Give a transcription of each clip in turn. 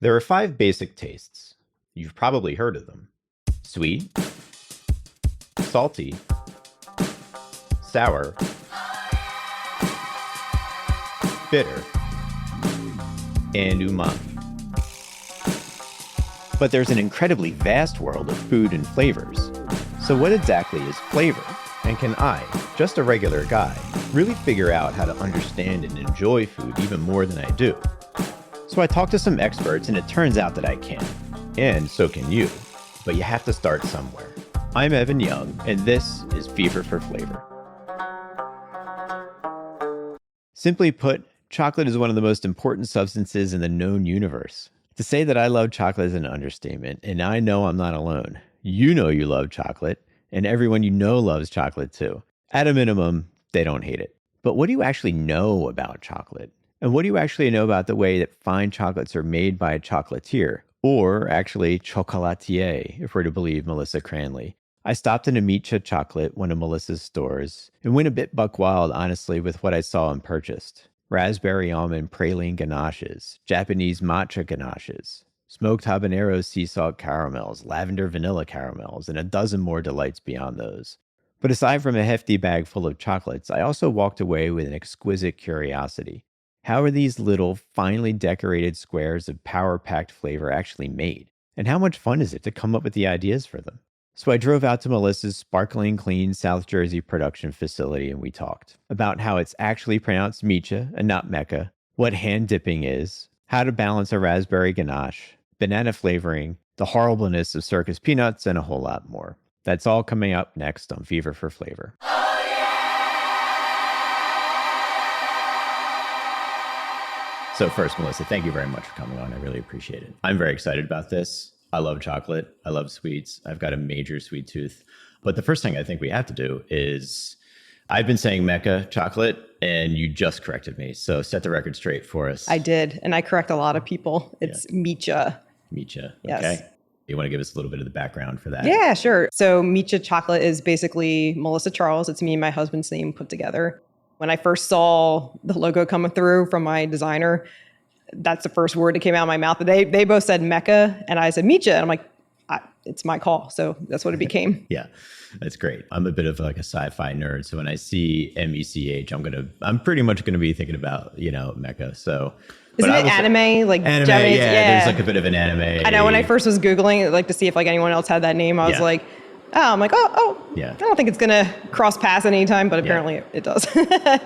There are 5 basic tastes. You've probably heard of them. Sweet, salty, sour, bitter, and umami. But there's an incredibly vast world of food and flavors. So what exactly is flavor? And can I, just a regular guy, really figure out how to understand and enjoy food even more than I do? So I talked to some experts, and it turns out that I can. And so can you. But you have to start somewhere. I'm Evan Young, and this is Fever for Flavor. Simply put, chocolate is one of the most important substances in the known universe. To say that I love chocolate is an understatement, and I know I'm not alone. You know you love chocolate, and everyone you know loves chocolate too. At a minimum, they don't hate it. But what do you actually know about chocolate? And what do you actually know about the way that fine chocolates are made by a chocolatier? Or actually chocolatier, if we're to believe Melissa Crandley. I stopped in a Mecha Chocolate, one of Melissa's stores, and went a bit buck wild, honestly, with what I saw and purchased. Raspberry almond praline ganaches, Japanese matcha ganaches, smoked habanero sea salt caramels, lavender vanilla caramels, and a dozen more delights beyond those. But aside from a hefty bag full of chocolates, I also walked away with an exquisite curiosity. How are these little, finely decorated squares of power-packed flavor actually made? And how much fun is it to come up with the ideas for them? So I drove out to Melissa's sparkling clean South Jersey production facility, and we talked about how it's actually pronounced Mecha and not Mecha, what hand dipping is, how to balance a raspberry ganache, banana flavoring, the horribleness of Circus Peanuts, and a whole lot more. That's all coming up next on Fever for Flavor. So first, Melissa, thank you very much for coming on. I really appreciate it. I'm very excited about this. I love chocolate. I love sweets. I've got a major sweet tooth. But the first thing I think we have to do is, I've been saying Mecha Chocolate, and you just corrected me. So set the record straight for us. I did, and I correct a lot of people. It's Mecha. Mecha. Yes. Okay. You want to give us a little bit of the background for that? Yeah, sure. So Mecha Chocolate is basically Melissa Charles. It's me and my husband's name put together. When I first saw the logo coming through from my designer, that's the first word that came out of my mouth. But they both said Mecha, and I said Mecha. And I'm like, it's my call. So that's what it became. Yeah, that's great. I'm a bit of like a sci-fi nerd. So when I see MECH, I'm pretty much going to be thinking about, Mecha. So isn't it anime? Like anime, Japanese? Yeah, there's like a bit of an anime. I know when I first was Googling, like to see if like anyone else had that name, I was like, yeah. I don't think it's going to cross paths anytime, but apparently it does.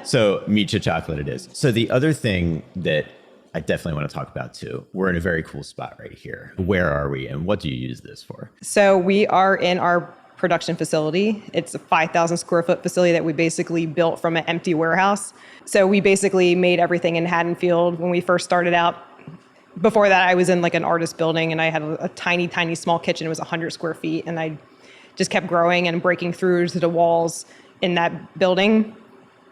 So Mecha Chocolate it is. So the other thing that I definitely want to talk about too, we're in a very cool spot right here. Where are we and what do you use this for? So we are in our production facility. It's a 5,000 square foot facility that we basically built from an empty warehouse. So we basically made everything in Haddonfield when we first started out. Before that, I was in like an artist building, and I had a tiny, tiny small kitchen. It was 100 square feet, and I just kept growing and breaking through to the walls in that building.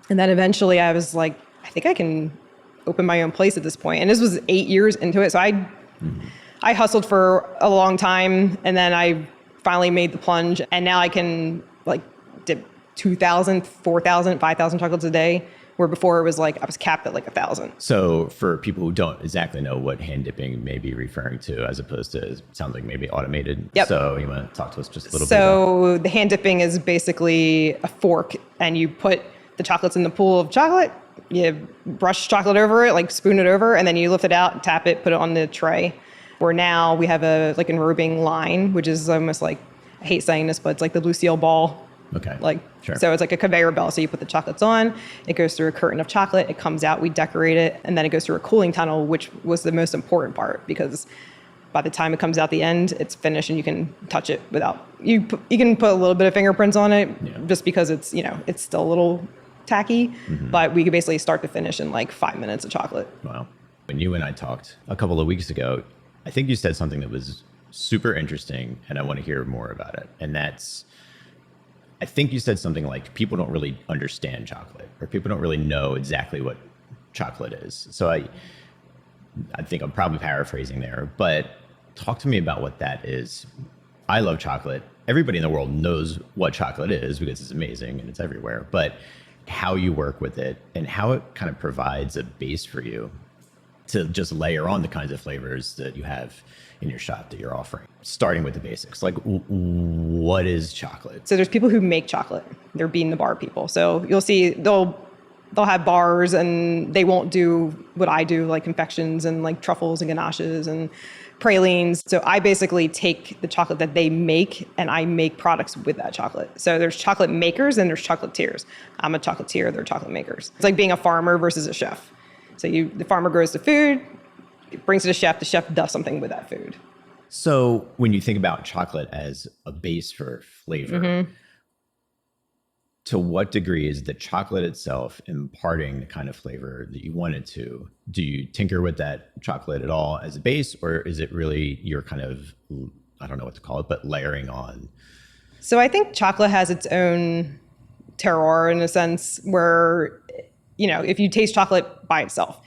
And then eventually I was like, I think I can open my own place at this point. And this was 8 years into it. So I hustled for a long time, and then I finally made the plunge. And now I can like dip 2,000, 4,000, 5,000 chocolates a day, where before it was like I was capped at like 1,000. So for people who don't exactly know what hand dipping may be referring to, as opposed to, it sounds like maybe automated. Yep. So you want to talk to us just a little bit So the hand dipping is basically a fork, and you put the chocolates in the pool of chocolate. You brush chocolate over it, like spoon it over, and then you lift it out, tap it, put it on the tray. Where now we have a like enrobing line, which is almost like, I hate saying this, but it's like the Lucille ball. Okay. Sure. So it's like a conveyor belt. So you put the chocolates on, it goes through a curtain of chocolate, it comes out, we decorate it, and then it goes through a cooling tunnel, which was the most important part, because by the time it comes out the end, it's finished and you can touch it without, you can put a little bit of fingerprints on it, just because it's, it's still a little tacky, but we could basically start to finish in like 5 minutes of chocolate. Wow. When you and I talked a couple of weeks ago, I think you said something that was super interesting, and I want to hear more about it. And that's, I think you said something like people don't really understand chocolate, or people don't really know exactly what chocolate is. So I think I'm probably paraphrasing there, but talk to me about what that is. I love chocolate. Everybody in the world knows what chocolate is because it's amazing and it's everywhere, but how you work with it and how it kind of provides a base for you to just layer on the kinds of flavors that you have in your shop that you're offering? Starting with the basics, like what is chocolate? So there's people who make chocolate. They're bean the bar people. So you'll see they'll have bars and they won't do what I do, like confections and like truffles and ganaches and pralines. So I basically take the chocolate that they make and I make products with that chocolate. So there's chocolate makers and there's chocolatiers. I'm a chocolatier, they're chocolate makers. It's like being a farmer versus a chef. So the farmer grows the food, brings it to the chef does something with that food. So when you think about chocolate as a base for flavor, to what degree is the chocolate itself imparting the kind of flavor that you want it to? Do you tinker with that chocolate at all as a base, or is it really your kind of, I don't know what to call it, but layering on? So I think chocolate has its own terroir in a sense where, if you taste chocolate by itself,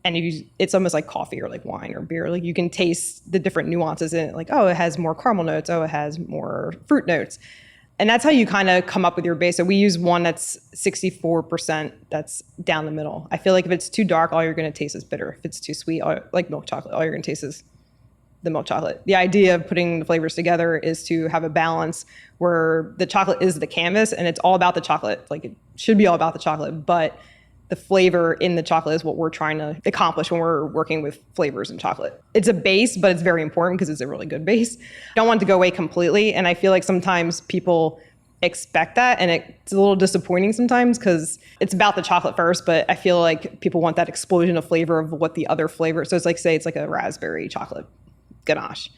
and it's almost like coffee or like wine or beer. Like you can taste the different nuances in it. Like, oh, it has more caramel notes. Oh, it has more fruit notes. And that's how you kind of come up with your base. So we use one that's 64%, that's down the middle. I feel like if it's too dark, all you're going to taste is bitter. If it's too sweet, like milk chocolate, all you're going to taste is the milk chocolate. The idea of putting the flavors together is to have a balance where the chocolate is the canvas and it's all about the chocolate. Like it should be all about the chocolate, but the flavor in the chocolate is what we're trying to accomplish when we're working with flavors in chocolate. It's a base, but it's very important because it's a really good base. Don't want it to go away completely. And I feel like sometimes people expect that and it's a little disappointing sometimes because it's about the chocolate first, but I feel like people want that explosion of flavor of what the other flavor. So it's like, say it's like a raspberry chocolate ganache.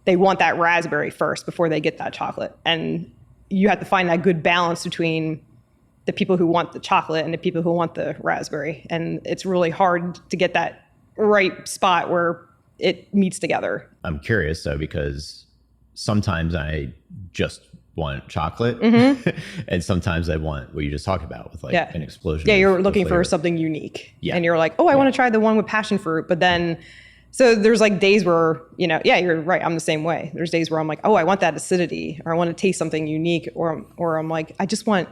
They want that raspberry first before they get that chocolate. And you have to find that good balance between the people who want the chocolate and the people who want the raspberry. And it's really hard to get that right spot where it meets together. I'm curious though, because sometimes I just want chocolate and sometimes I want what you just talked about with like an explosion. Yeah, you're looking for something unique. Yeah. And you're like, oh, I want to try the one with passion fruit. But then, so there's like days where, you're right. I'm the same way. There's days where I'm like, oh, I want that acidity or I want to taste something unique or I'm like, I just want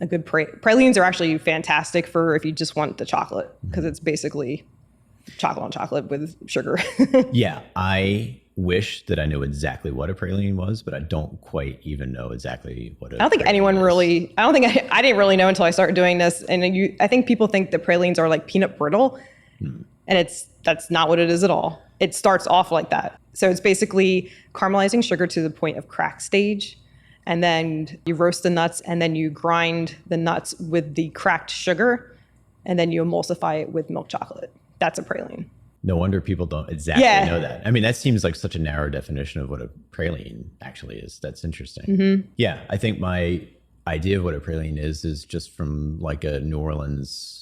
a good pralines are actually fantastic for if you just want the chocolate because it's basically chocolate on chocolate with sugar. Yeah, I wish that I knew exactly what a praline was, but I don't quite even know exactly what. I don't think anyone really. I don't think I didn't really know until I started doing this. And I think people think the pralines are like peanut brittle, and that's not what it is at all. It starts off like that. So it's basically caramelizing sugar to the point of crack stage. And then you roast the nuts and then you grind the nuts with the cracked sugar and then you emulsify it with milk chocolate. That's a praline. No wonder people don't exactly know that. I mean, that seems like such a narrow definition of what a praline actually is. That's interesting. Yeah, I think my idea of what a praline is just from like a New Orleans,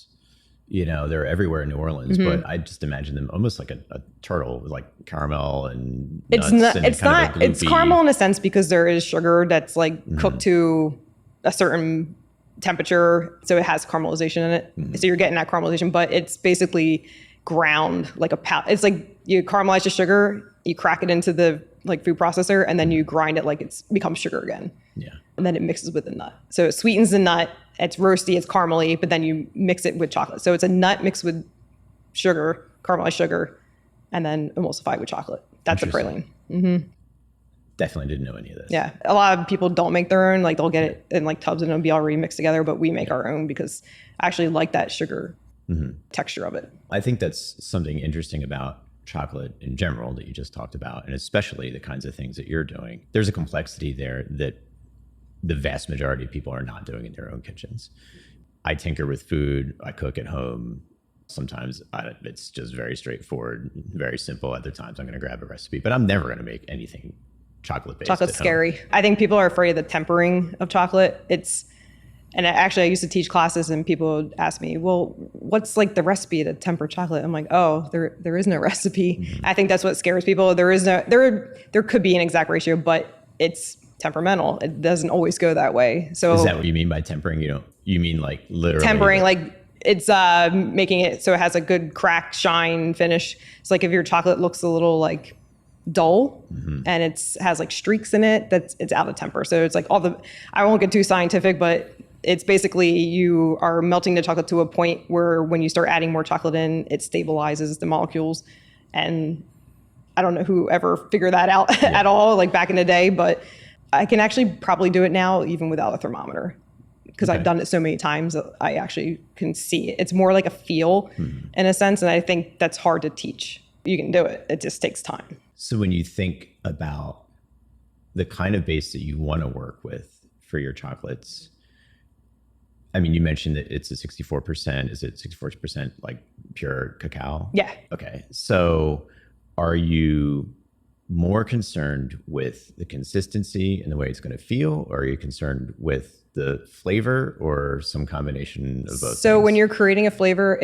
they're everywhere in New Orleans, but I just imagine them almost like a turtle with like caramel and nuts. It's caramel in a sense because there is sugar that's like cooked to a certain temperature. So it has caramelization in it. So you're getting that caramelization, but it's basically ground like a powder. It's like you caramelize the sugar, you crack it into the like food processor, and then you grind it like it's becomes sugar again. Yeah. And then it mixes with the nut. So it sweetens the nut. It's roasty, it's caramely, but then you mix it with chocolate. So it's a nut mixed with sugar, caramelized sugar, and then emulsified with chocolate. That's a praline. Definitely didn't know any of this. Yeah. A lot of people don't make their own. Like they'll get it in like tubs and it'll be already mixed together, but we make our own because I actually like that sugar texture of it. I think that's something interesting about chocolate in general that you just talked about, and especially the kinds of things that you're doing. There's a complexity there that the vast majority of people are not doing in their own kitchens. I tinker with food. I cook at home. Sometimes it's just very straightforward, very simple. Other times I'm going to grab a recipe, but I'm never going to make anything chocolate-based. Chocolate's scary. I think people are afraid of the tempering of chocolate. I used to teach classes and people would ask me, well, what's like the recipe to temper chocolate? I'm like, oh, there is no recipe. I think that's what scares people. There could be an exact ratio, but it's temperamental. It doesn't always go that way. So is that what you mean by tempering? You mean like literally tempering, like it's making it so it has a good crack, shine, finish. It's like if your chocolate looks a little like dull and has like streaks in it, it's out of temper. So it's like I won't get too scientific, but It's basically you are melting the chocolate to a point where when you start adding more chocolate in, it stabilizes the molecules. And I don't know who ever figured that out at all, like back in the day, but I can actually probably do it now even without a thermometer because I've done it so many times that I actually can see it. It's more like a feel in a sense, and I think that's hard to teach. You can do it. It just takes time. So when you think about the kind of base that you want to work with for your chocolates, I mean, you mentioned that it's a 64%. Is it 64% like pure cacao? Yeah. Okay. So are you more concerned with the consistency and the way it's going to feel, or are you concerned with the flavor, or some combination of both? So when you're creating a flavor,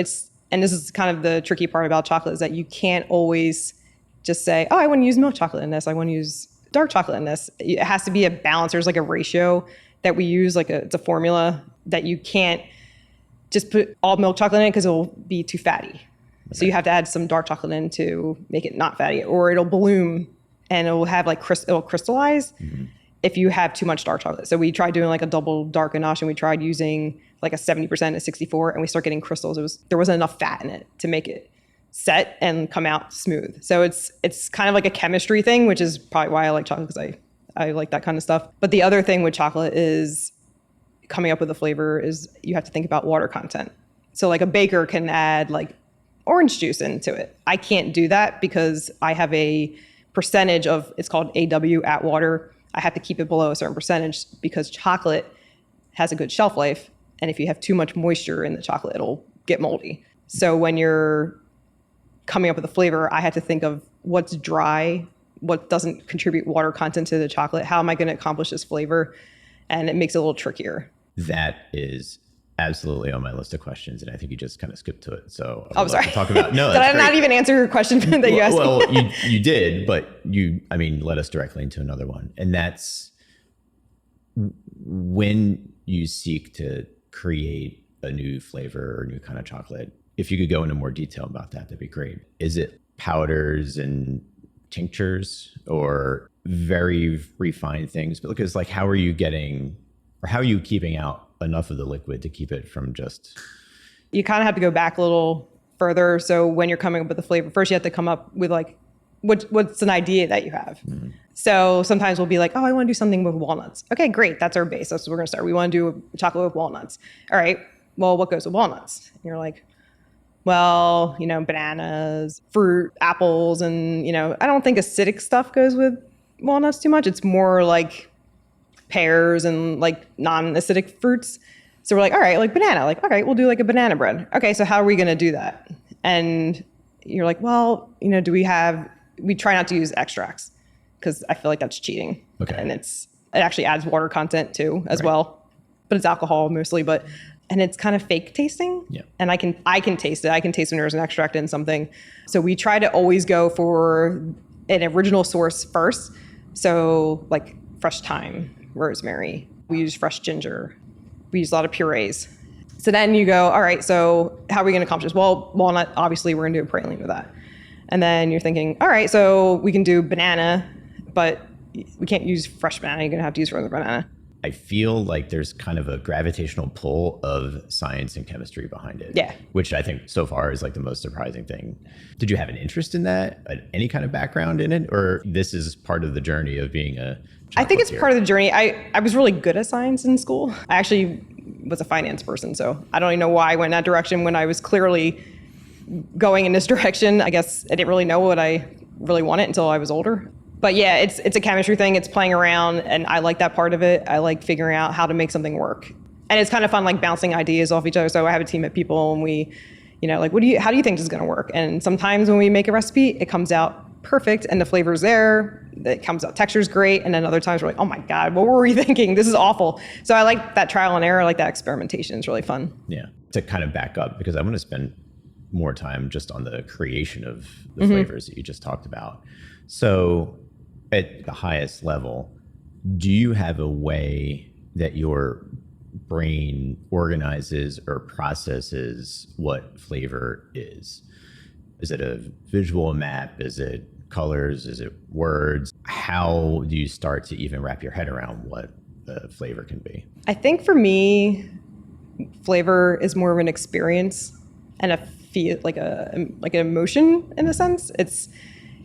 and this is kind of the tricky part about chocolate, is that you can't always just say, oh, I want to use milk chocolate in this. I want to use dark chocolate in this. It has to be a balance. There's like a ratio that we use, it's a formula that you can't just put all milk chocolate in it because it will be too fatty. Okay. So you have to add some dark chocolate in to make it not fatty, or it'll bloom and it will have it'll crystallize if you have too much dark chocolate. So we tried doing like a double dark ganache, and we tried using like a 70% at 64, and we start getting crystals. There wasn't enough fat in it to make it set and come out smooth. So it's kind of like a chemistry thing, which is probably why I like chocolate, because I like that kind of stuff. But the other thing with chocolate is coming up with a flavor is you have to think about water content. So like a baker can add like orange juice into it. I can't do that because I have a percentage of, it's called AW, at water. I have to keep it below a certain percentage because chocolate has a good shelf life. And if you have too much moisture in the chocolate, it'll get moldy. So when you're coming up with a flavor, I have to think of what's dry, what doesn't contribute water content to the chocolate. How am I going to accomplish this flavor? And it makes it a little trickier. That is absolutely on my list of questions, and I think you just kind of skipped to it. So I'm sorry. Talk about no. Did I not even answer your question that you asked? Well, you did, but led us directly into another one, and that's when you seek to create a new flavor or new kind of chocolate. If you could go into more detail about that, that'd be great. Is it powders and tinctures, or very refined things? But because how are you keeping out enough of the liquid to keep it from just... You kind of have to go back a little further. So when you're coming up with the flavor, first you have to come up with what's an idea that you have. Mm-hmm. So sometimes we'll be like, oh, I want to do something with walnuts. Okay, great. That's our base. That's what we're going to start. We want to do chocolate with walnuts. All right. Well, what goes with walnuts? And you're like, well, bananas, fruit, apples, and, I don't think acidic stuff goes with walnuts too much. It's more like pears and like non-acidic fruits. So we're like, all right, like banana, like, okay, we'll do like a banana bread. Okay, so how are we going to do that? And you're like, well, we try not to use extracts because I feel like that's cheating. Okay. And it actually adds water content too, as well, but it's alcohol mostly, and it's kind of fake tasting. Yeah. And I can taste it. I can taste when there's an extract in something. So we try to always go for an original source first. So like fresh thyme, rosemary. We use fresh ginger. We use a lot of purees. So then you go, all right, so how are we going to accomplish this? Well, walnut, obviously we're going to do a praline with that. And then you're thinking, all right, so we can do banana, but we can't use fresh banana. You're going to have to use frozen banana. I feel like there's kind of a gravitational pull of science and chemistry behind it. Yeah. Which I think so far is like the most surprising thing. Did you have an interest in that? Any kind of background in it? Or this is part of the journey of being a chocolatier? I think it's part of the journey. I was really good at science in school. I actually was a finance person, so I don't even know why I went in that direction when I was clearly going in this direction. I guess I didn't really know what I really wanted until I was older. But yeah, it's a chemistry thing. It's playing around, and I like that part of it. I like figuring out how to make something work. And it's kind of fun, like bouncing ideas off each other. So I have a team of people, and we, like, how do you think this is going to work? And sometimes when we make a recipe, it comes out perfect, and the flavor's there. It comes out, texture's great. And then other times we're like, oh my God, what were we thinking? This is awful. So I like that trial and error. I like that experimentation. It's really fun. Yeah. To kind of back up, because I want to spend more time just on the creation of the flavors that you just talked about. So at the highest level, do you have a way that your brain organizes or processes what flavor is? Is it a visual map? Is it colors? Is it words? How do you start to even wrap your head around what flavor can be? I think for me, flavor is more of an experience and a feel, like an emotion in a sense. It's,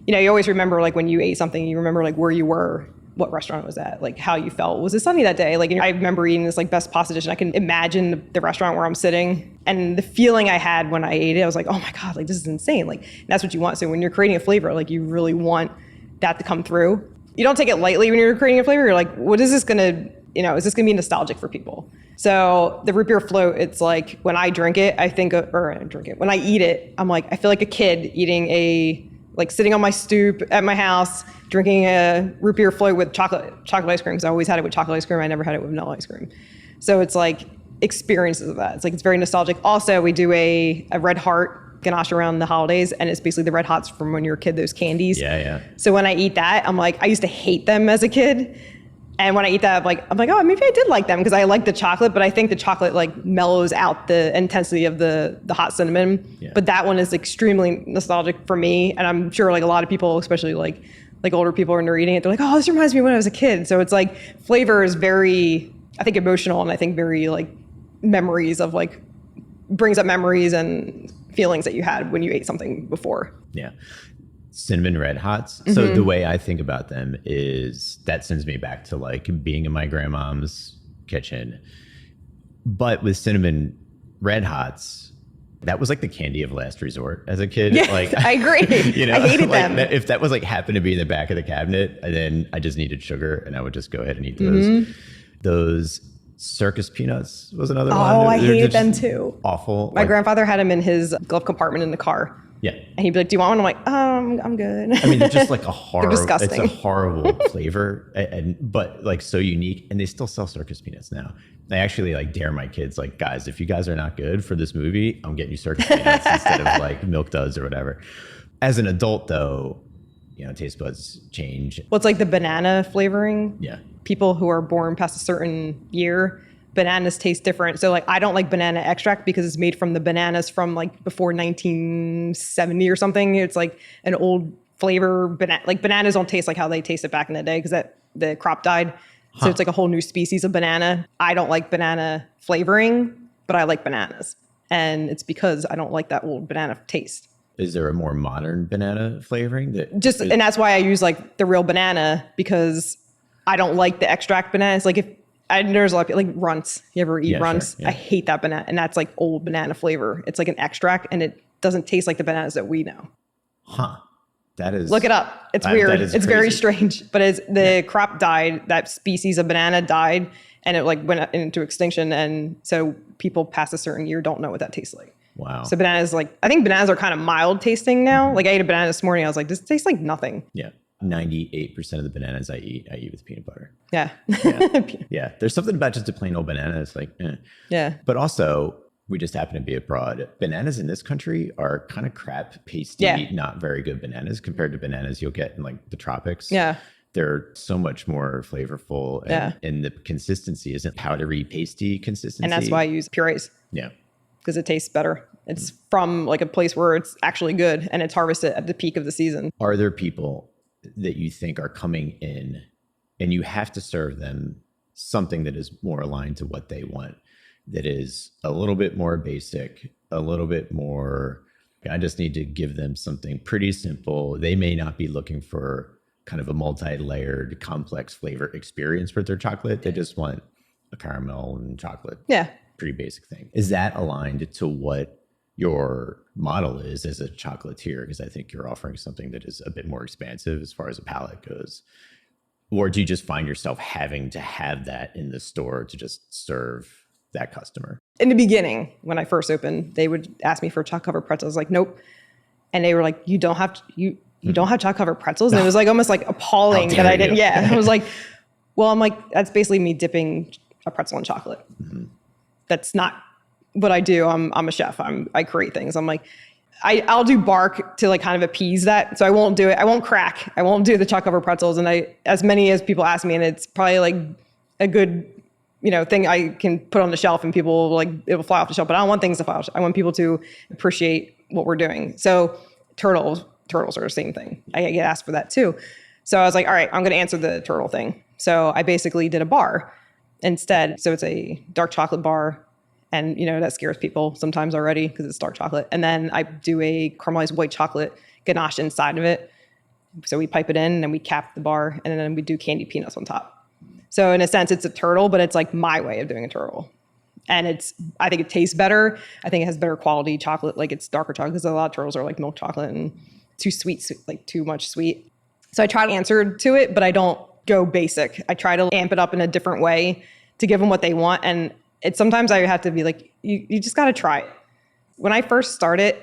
you always remember like when you ate something, you remember like where you were, what restaurant it was at, like how you felt. Was it sunny that day? Like I remember eating this like best pasta dish, and I can imagine the restaurant where I'm sitting and the feeling I had when I ate it. I was like, oh my God, like this is insane. Like that's what you want. So when you're creating a flavor, like you really want that to come through. You don't take it lightly when you're creating a flavor. You're like, what is this gonna, is this gonna be nostalgic for people? So the root beer float, it's like when I drink it, when I eat it, I'm like, I feel like a kid eating like sitting on my stoop at my house, drinking a root beer float with chocolate ice cream, because I always had it with chocolate ice cream. I never had it with vanilla ice cream. So it's like experiences of that. It's like, it's very nostalgic. Also, we do a red heart ganache around the holidays, and it's basically the red hots from when you were a kid, those candies. Yeah. So when I eat that, I'm like, I used to hate them as a kid. And when I eat that, I'm like, oh, maybe I did like them because I like the chocolate, but I think the chocolate like mellows out the intensity of the hot cinnamon. Yeah. But that one is extremely nostalgic for me. And I'm sure like a lot of people, especially like older people when they're eating it, they're like, oh, this reminds me of when I was a kid. So it's like flavor is very, I think, emotional, and I think very like memories of like, brings up memories and feelings that you had when you ate something before. Yeah. Cinnamon red hots. So the way I think about them is that sends me back to like being in my grandmom's kitchen. But with cinnamon red hots, that was like the candy of last resort as a kid. Yeah, like I agree. I hated like them. If that was like happened to be in the back of the cabinet, and then I just needed sugar, and I would just go ahead and eat those. Those Circus Peanuts was another one. Oh, I hated them too. Awful. My grandfather had them in his glove compartment in the car. Yeah. And he'd be like, do you want one? I'm like, I'm good. I mean, they're just like a horrible, They're disgusting. It's a horrible flavor, but like so unique. And they still sell Circus Peanuts now. I actually like dare my kids, like, guys, if you guys are not good for this movie, I'm getting you Circus Peanuts instead of like Milk Duds or whatever. As an adult though, taste buds change. Well, it's like the banana flavoring. Yeah. People who are born past a certain year, bananas taste different. So like, I don't like banana extract because it's made from the bananas from like before 1970 or something. It's like an old flavor. Like bananas don't taste like how they tasted back in the day because the crop died. So it's like a whole new species of banana. I don't like banana flavoring, but I like bananas. And it's because I don't like that old banana taste. Is there a more modern banana flavoring and that's why I use like the real banana, because I don't like the extract bananas. Like there's a lot of people, like runts. You ever eat runts? Sure, yeah. I hate that banana. And that's like old banana flavor. It's like an extract, and it doesn't taste like the bananas that we know. Huh. That is. Look it up. It's weird. It's crazy. Very strange. But the crop died, that species of banana died, and it like went into extinction. And so people past a certain year don't know what that tastes like. Wow. So bananas, like, I think bananas are kind of mild tasting now. Like I ate a banana this morning. I was like, this tastes like nothing. Yeah. 98% of the bananas I eat with peanut butter. Yeah. Yeah. There's something about just a plain old banana. It's like, Yeah. But also, we just happen to be abroad. Bananas in this country are kind of crap, pasty, not very good bananas compared to bananas you'll get in like the tropics. Yeah. They're so much more flavorful. And the consistency isn't powdery, pasty consistency. And that's why I use purees. Yeah. Because it tastes better. It's from like a place where it's actually good, and it's harvested at the peak of the season. Are there people that you think are coming in and you have to serve them something that is more aligned to what they want, that is a little bit more basic, a little bit more, I just need to give them something pretty simple. They may not be looking for kind of a multi-layered, complex flavor experience with their chocolate. They just want a caramel and chocolate. Yeah. Pretty basic thing. Is that aligned to what your model is as a chocolatier? Because I think you're offering something that is a bit more expansive as far as a palate goes. Or do you just find yourself having to have that in the store to just serve that customer? In the beginning, when I first opened, they would ask me for chocolate covered pretzels. Like, nope. And they were like, you don't have chocolate covered pretzels? And it was like almost like appalling that I didn't. Yeah. I was like, well, I'm like, that's basically me dipping a pretzel in chocolate. Mm-hmm. That's not what I do. I'm a chef. I create things. I'm like, I'll do bark to like kind of appease that. So I won't do it. I won't crack. I won't do the chocolate covered pretzels. And as many as people ask me, and it's probably like a good, thing I can put on the shelf, and people will it will fly off the shelf. But I don't want things to fly off. I want people to appreciate what we're doing. So turtles are the same thing. I get asked for that too. So I was like, all right, I'm going to answer the turtle thing. So I basically did a bar. instead. So it's a dark chocolate bar. And, that scares people sometimes already because it's dark chocolate. And then I do a caramelized white chocolate ganache inside of it. So we pipe it in and then we cap the bar and then we do candy peanuts on top. So in a sense, it's a turtle, but it's like my way of doing a turtle. And I think it tastes better. I think it has better quality chocolate. Like it's darker chocolate because a lot of turtles are like milk chocolate and too sweet, like too much sweet. So I try to answer to it, but I don't go basic. I try to amp it up in a different way to give them what they want. And sometimes I have to be like, you just got to try it. When I first started,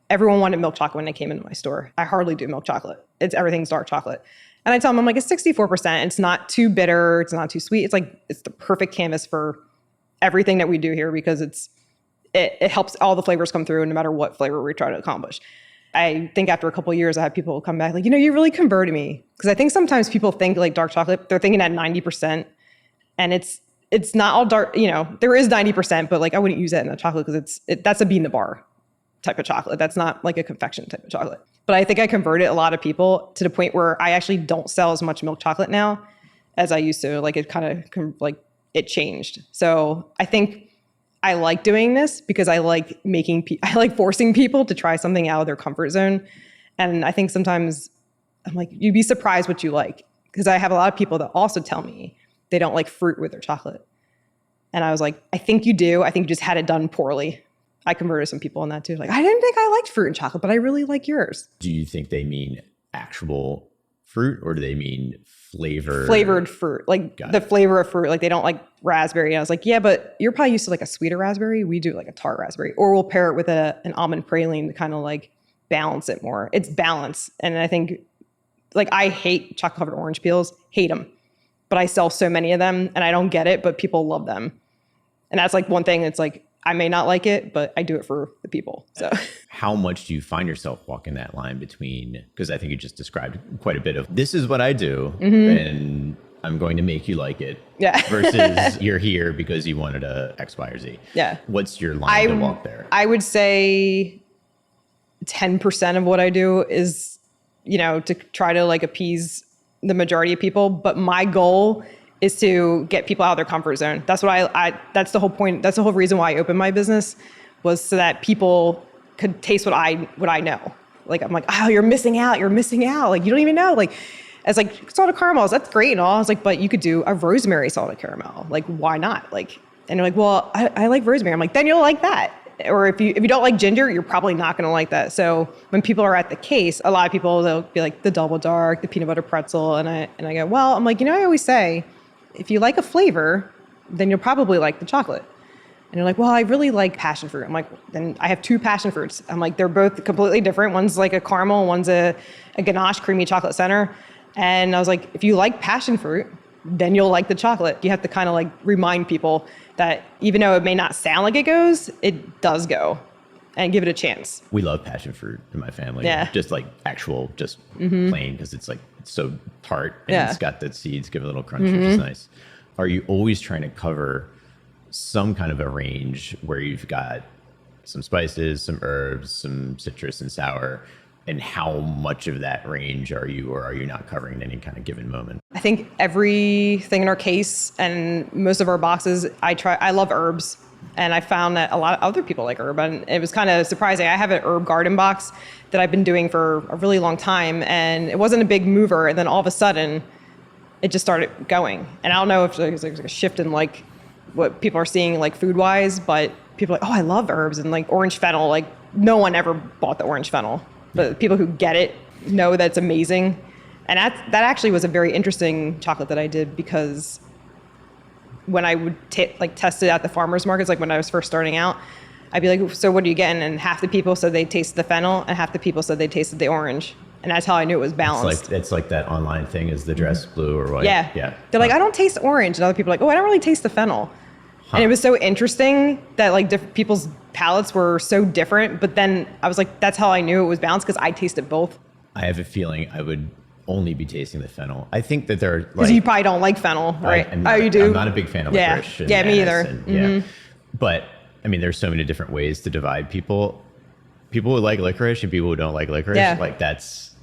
everyone wanted milk chocolate when they came into my store. I hardly do milk chocolate. Everything's dark chocolate. And I tell them, I'm like, it's 64%. It's not too bitter. It's not too sweet. It's like, it's the perfect canvas for everything that we do here because it helps all the flavors come through no matter what flavor we try to accomplish. I think after a couple of years, I had people come back like, you really converted me. Because I think sometimes people think like dark chocolate, they're thinking at 90%. And it's not all dark, there is 90%, but like I wouldn't use that in a chocolate because that's a bean to bar type of chocolate. That's not like a confection type of chocolate. But I think I converted a lot of people to the point where I actually don't sell as much milk chocolate now as I used to. Like it kind of like it changed. So I think I like doing this because I like I like forcing people to try something out of their comfort zone. And I think sometimes I'm like, you'd be surprised what you like. Because I have a lot of people that also tell me they don't like fruit with their chocolate. And I was like, I think you do. I think you just had it done poorly. I converted some people on that too. Like, I didn't think I liked fruit and chocolate, but I really like yours. Do you think they mean actual fruit or do they mean flavor? Flavored fruit, like the flavor of fruit. Like they don't like raspberry. And I was like, yeah, but you're probably used to like a sweeter raspberry. We do like a tart raspberry. Or we'll pair it with an almond praline to kind of like balance it more. It's balance. And I think like I hate chocolate covered orange peels, hate them. But I sell so many of them and I don't get it, but people love them. And that's like one thing that's like, I may not like it, but I do it for the people. So how much do you find yourself walking that line between, because I think you just described quite a bit of this is what I do and I'm going to make you like it versus you're here because you wanted a X, Y, or Z. Yeah. What's your line to walk there? I would say 10% of what I do is, to try to like appease the majority of people. But my goal is to get people out of their comfort zone. That's what that's the whole point. That's the whole reason why I opened my business was so that people could taste what I know. Like, I'm like, oh, you're missing out. Like, you don't even know. Like, it's like salted caramels. That's great and all. I was like, but you could do a rosemary salted caramel. Like, why not? Like, and they're like, well, I like rosemary. I'm like, then you'll like that. Or if you don't like ginger, you're probably not going to like that. So when people are at the case, a lot of people, they'll be like the double dark, the peanut butter pretzel. And I go, well, I'm like, I always say, if you like a flavor, then you'll probably like the chocolate. And you're like, well, I really like passion fruit. I'm like, then I have two passion fruits. I'm like, they're both completely different. One's like a caramel, one's a ganache creamy chocolate center. And I was like, if you like passion fruit, then you'll like the chocolate. You have to kind of like remind people that even though it may not sound like it goes, it does go. And give it a chance. We love passion fruit in my family. Yeah. Just like actual, just plain, because it's like it's so tart and it's got the seeds, give it a little crunch, which is nice. Are you always trying to cover some kind of a range where you've got some spices, some herbs, some citrus and sour? And how much of that range are you or are you not covering in any kind of given moment? I think everything in our case and most of our boxes, I love herbs. And I found that a lot of other people like herb. And it was kind of surprising. I have an herb garden box that I've been doing for a really long time. And it wasn't a big mover. And then all of a sudden, it just started going. And I don't know if there's like a shift in like what people are seeing like food-wise, but people are like, oh, I love herbs. And like orange fennel, like no one ever bought the orange fennel. But people who get it know that's amazing. And that actually was a very interesting chocolate that I did because when I would test it at the farmers markets, like when I was first starting out, I'd be like, so what are you getting? And half the people said they tasted the fennel and half the people said they tasted the orange. And that's how I knew it was balanced. It's like that online thing, is the dress blue or white? Yeah. They're like, I don't taste orange. And other people are like, oh, I don't really taste the fennel. And it was so interesting that like different people's palates were so different. But then I was like, that's how I knew it was balanced because I tasted both. I have a feeling I would only be tasting the fennel. I think that they're like... Because you probably don't like fennel, right? You do? I'm not a big fan of licorice. Yeah, me either. Yeah. But, I mean, there's so many different ways to divide people. People who like licorice and people who don't like licorice. Yeah. Like, that's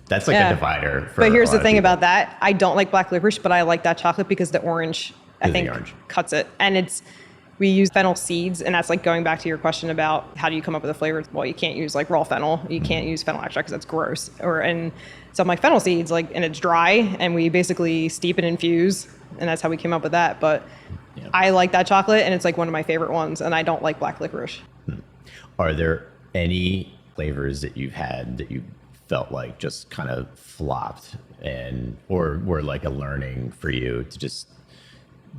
like a divider for But here's the thing about that. I don't like black licorice, but I like that chocolate because the orange I think cuts it. And we use fennel seeds, and that's like going back to your question about how do you come up with a flavor. Well, you can't use like raw fennel. You can't use fennel extract because that's gross. So I'm like fennel seeds, like, and it's dry, and we basically steep and infuse, and that's how we came up with that. But I like that chocolate, and it's like one of my favorite ones, and I don't like black licorice. Are there any flavors that you've had that you felt like just kind of flopped or were like a learning for you to just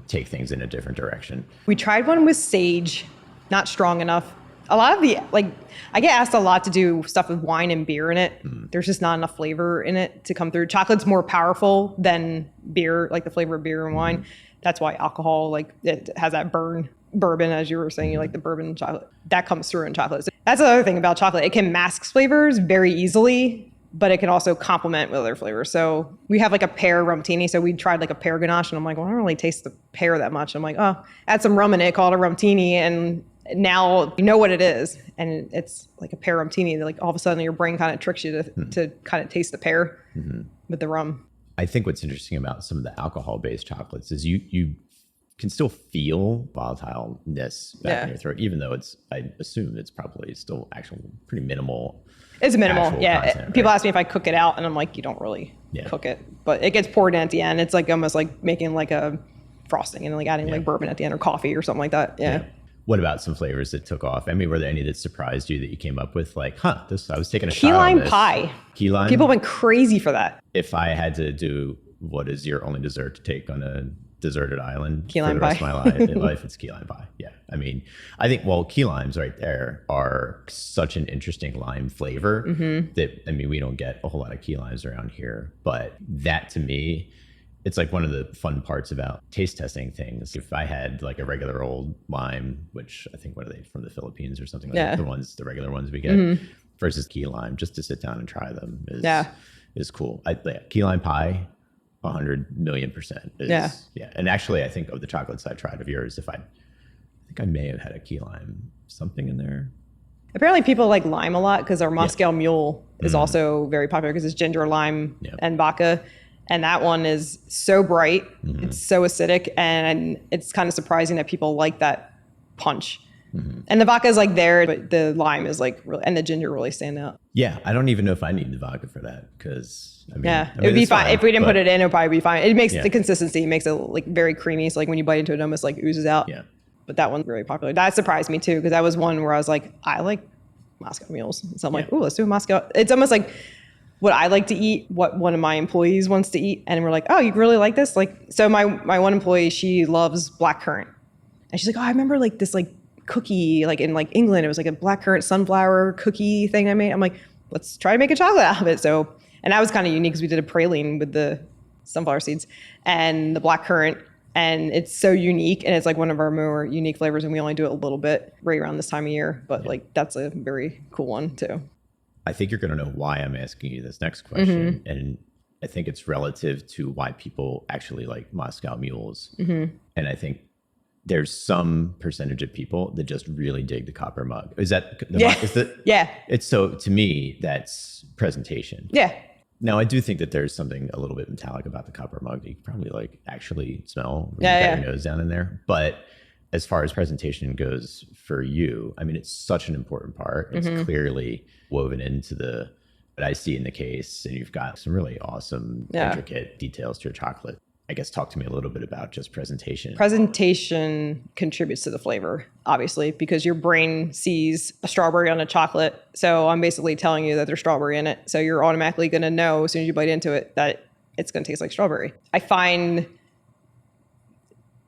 take things in a different direction? We tried one with sage, not strong enough. A lot of I get asked a lot to do stuff with wine and beer in it. There's just not enough flavor in it to come through. Chocolate's more powerful than beer, like the flavor of beer and wine. That's why alcohol, like, it has that bourbon, as you were saying, you like the bourbon chocolate. That comes through in chocolate. So that's the other thing about chocolate. It can mask flavors very easily, but it can also complement with other flavors. So we have like a pear rumtini. So we tried like a pear ganache, and I'm like, well, I don't really taste the pear that much. I'm like, oh, add some rum in it, call it a rumtini, and now you know what it is. And it's like a pear rumtini. Like all of a sudden your brain kind of tricks you to kind of taste the pear with the rum. I think what's interesting about some of the alcohol-based chocolates is you can still feel volatileness back in your throat, even though I assume it's probably still actual pretty minimal. It's minimal, yeah. Content, People right? ask me if I cook it out, and I'm like, you don't really cook it, but it gets poured in at the end. It's like almost like making like a frosting and like adding like bourbon at the end or coffee or something like that. Yeah. What about some flavors that took off? I mean, were there any that surprised you that you came up with? Like, I was taking a key shot on lime this. pie. Key lime? People went crazy for that. If I had to do what is your only dessert to take on a deserted island key for lime the rest pie. of my life, it's key lime pie. Yeah. I mean, I think, key limes right there are such an interesting lime flavor that, I mean, we don't get a whole lot of key limes around here, but that to me, it's like one of the fun parts about taste testing things. If I had like a regular old lime, which I think, what are they, from the Philippines or something, like the regular ones we get, versus key lime, just to sit down and try them is cool. Key lime pie, 100 million %. Yeah. And actually, I think of the chocolates I've tried of yours, I think I may have had a key lime something in there. Apparently people like lime a lot because our Moscow Mule is also very popular because it's ginger, lime, and vodka. And that one is so bright, it's so acidic, and it's kind of surprising that people like that punch. And the vodka is like there, but the lime is like really, and the ginger really stand out. Yeah, I don't even know if I need the vodka for that because I mean, it would be fine. If we didn't put it in, it would probably be fine. It makes the consistency, makes it like very creamy. So like when you bite into it, it almost like oozes out. Yeah. But that one's really popular. That surprised me too, because that was one where I was like, I like Moscow mules. So I'm like, ooh, let's do a Moscow. It's almost like what I like to eat, what one of my employees wants to eat. And we're like, oh, you really like this? Like, so my one employee, she loves blackcurrant. And she's like, oh, I remember like this like cookie, like in like England, it was like a blackcurrant sunflower cookie thing I made. I'm like, let's try to make a chocolate out of it. So, and that was kind of unique because we did a praline with the sunflower seeds and the blackcurrant. And it's so unique, and it's like one of our more unique flavors, and we only do it a little bit right around this time of year. But like that's a very cool one too. I think you're going to know why I'm asking you this next question, and I think it's relative to why people actually like Moscow mules. And I think there's some percentage of people that just really dig the copper mug. Is that It's so, to me, that's presentation. Yeah. Now, I do think that there's something a little bit metallic about the copper mug that you can probably like actually smell when you got your nose down in there. But as far as presentation goes for you, I mean, it's such an important part. It's clearly woven into what I see in the case. And you've got some really awesome, intricate details to your chocolate. I guess talk to me a little bit about just presentation. Presentation contributes to the flavor, obviously, because your brain sees a strawberry on a chocolate. So I'm basically telling you that there's strawberry in it. So you're automatically going to know as soon as you bite into it that it's going to taste like strawberry. I find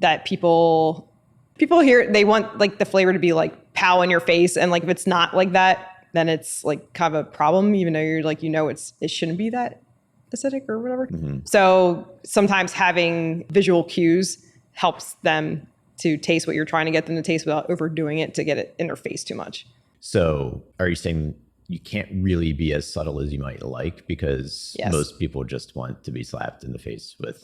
that people here, they want like the flavor to be like pow in your face. And like if it's not like that, then it's like kind of a problem, even though you're like, it shouldn't be that acidic or whatever. So sometimes having visual cues helps them to taste what you're trying to get them to taste without overdoing it to get it in their face too much. So are you saying you can't really be as subtle as you might like because most people just want to be slapped in the face with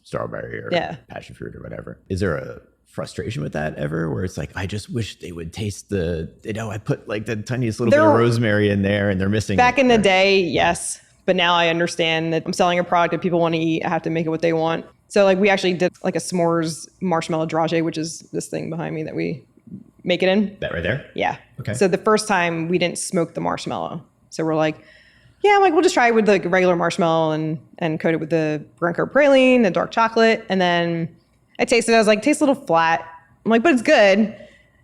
strawberry or passion fruit or whatever? Is there a frustration with that ever where it's like, I just wish they would taste I put like the tiniest little bit of rosemary in there and they're missing back in the day? Yes. But now I understand that I'm selling a product that people want to eat. I have to make it what they want. So like we actually did like a s'mores marshmallow dragée, which is this thing behind me that we make it in. That right there? Yeah. Okay. So the first time we didn't smoke the marshmallow. So we're like, yeah, I'm like, we'll just try it with like regular marshmallow and coat it with the Bronco praline, the dark chocolate. And then I tasted it. I was like, tastes a little flat. I'm like, but it's good.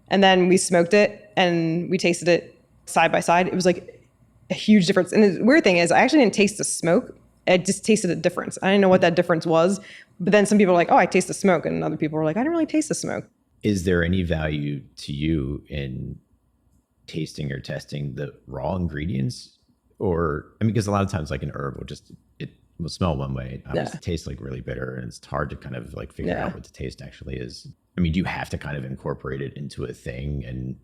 And then we smoked it and we tasted it side by side. It was like a huge difference. And the weird thing is I actually didn't taste the smoke. I just tasted a difference. I didn't know what that difference was. But then some people were like, oh, I taste the smoke. And other people were like, I didn't really taste the smoke. Is there any value to you in tasting or testing the raw ingredients? Or, I mean, because a lot of times like an herb it will smell one way. It tastes like really bitter, and it's hard to kind of like figure out what the taste actually is. I mean, do you have to kind of incorporate it into a thing and